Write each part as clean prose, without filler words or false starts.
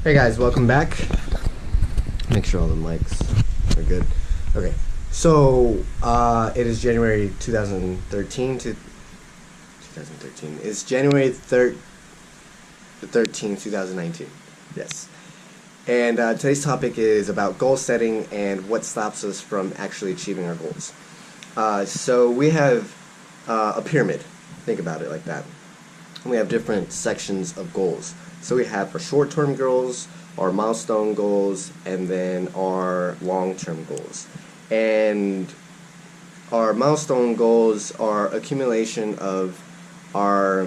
Hey guys, welcome back. Make sure all the mics are good. Okay, so it is January 2013 to 2013. It's January 13th, 2019. Yes. And today's topic is about goal setting and what stops us from actually achieving our goals. So we have a pyramid. Think about it like that. We have different sections of goals. So we have our short-term goals, our milestone goals, and then our long-term goals. And our milestone goals are accumulation of our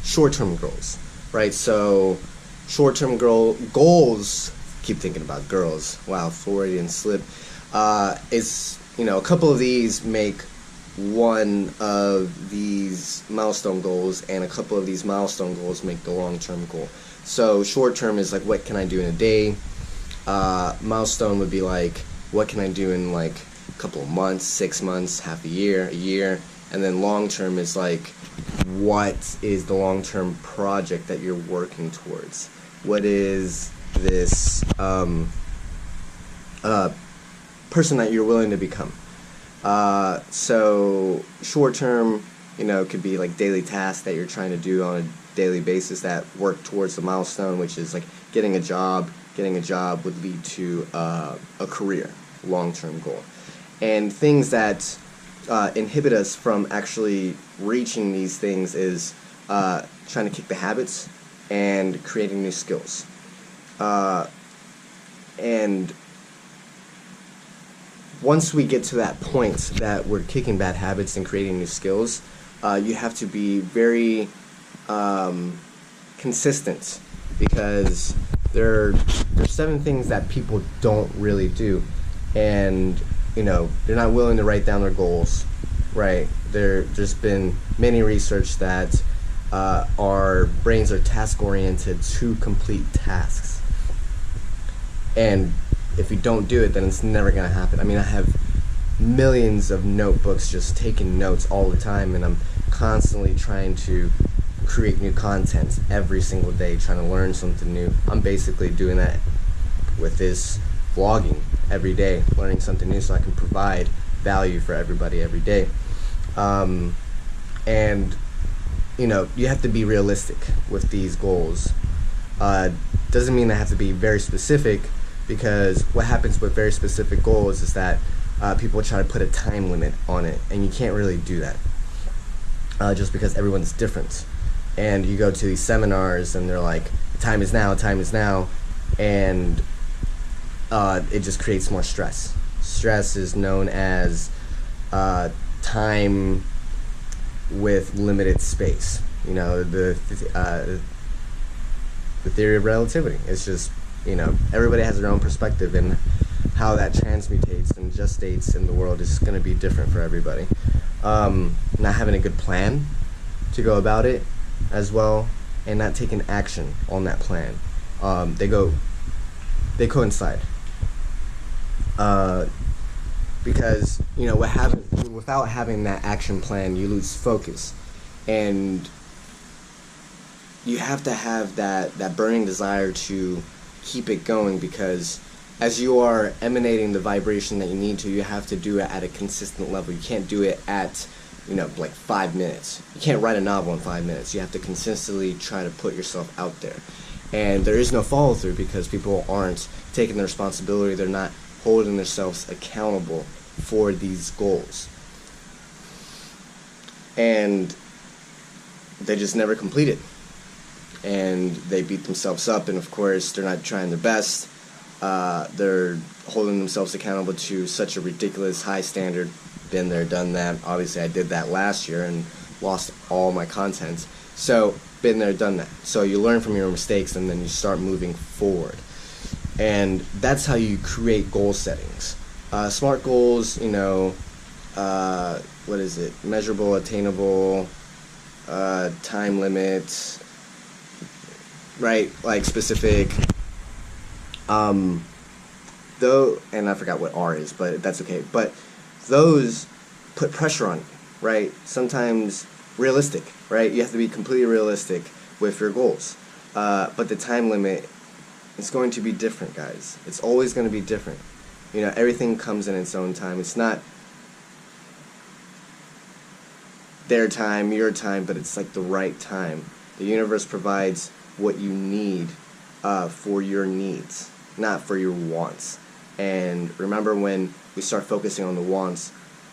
short-term goals, right? So short-term goals, keep thinking about girls, wow, Freudian slip, is, a couple of these make one of these milestone goals, and a couple of these milestone goals make the long-term goal. So short-term is like, what can I do in a day? Milestone would be like, what can I do in like a couple of months, 6 months, half a year, and then long-term is like, what is the long-term project that you're working towards? What is this person that you're willing to become? So short term, could be like daily tasks that you're trying to do on a daily basis that work towards the milestone, which is like getting a job. Getting a job would lead to a career, long-term goal. And things that inhibit us from actually reaching these things is trying to kick the habits and creating new skills. And once we get to that point that we're kicking bad habits and creating new skills, you have to be very consistent, because there are 7 things that people don't really do, and they're not willing to write down their goals, right? There's been many research that our brains are task oriented to complete tasks, and if you don't do it, then it's never going to happen. I mean, I have millions of notebooks just taking notes all the time, and I'm constantly trying to create new content every single day, trying to learn something new. I'm basically doing that with this vlogging every day, learning something new so I can provide value for everybody every day. And, you have to be realistic with these goals. Doesn't mean they have to be very specific, because what happens with very specific goals is that people try to put a time limit on it, and you can't really do that, just because everyone's different. And you go to these seminars and they're like, time is now, and it just creates more stress. Stress is known as time with limited space. The theory of relativity. It's just, everybody has their own perspective, and how that transmutates and gestates in the world is going to be different for everybody. Not having a good plan to go about it as well, and not taking action on that plan. They coincide. Because, what happens, without having that action plan, you lose focus. And you have to have that burning desire to keep it going, because as you are emanating the vibration that you need to, you have to do it at a consistent level. You can't do it at, like 5 minutes. You can't write a novel in 5 minutes. You have to consistently try to put yourself out there. And there is no follow through, because people aren't taking the responsibility. They're not holding themselves accountable for these goals. And they just never complete it. And they beat themselves up, and of course they're not trying their best. They're holding themselves accountable to such a ridiculous high standard. Been there, done that. Obviously I did that last year and lost all my content. So been there, done that. So you learn from your mistakes, and then you start moving forward. And that's how you create goal settings. Smart goals, what is it? Measurable, attainable, time limit, right? Like specific. Though, and I forgot what R is, but that's okay. But those put pressure on you, right? Sometimes realistic, right? You have to be completely realistic with your goals. but the time limit is going to be different, guys. It's always going to be different. You know, everything comes in its own time. It's not their time, your time, but it's like the right time. The universe provides what you need for your needs, not for your wants. And remember, when we start focusing on the wants,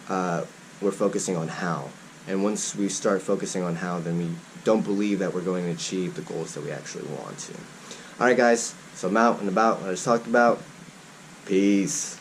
we're focusing on how. And once we start focusing on how, then we don't believe that we're going to achieve the goals that we actually want to. Alright guys, so I'm out and about what I just talked about. Peace.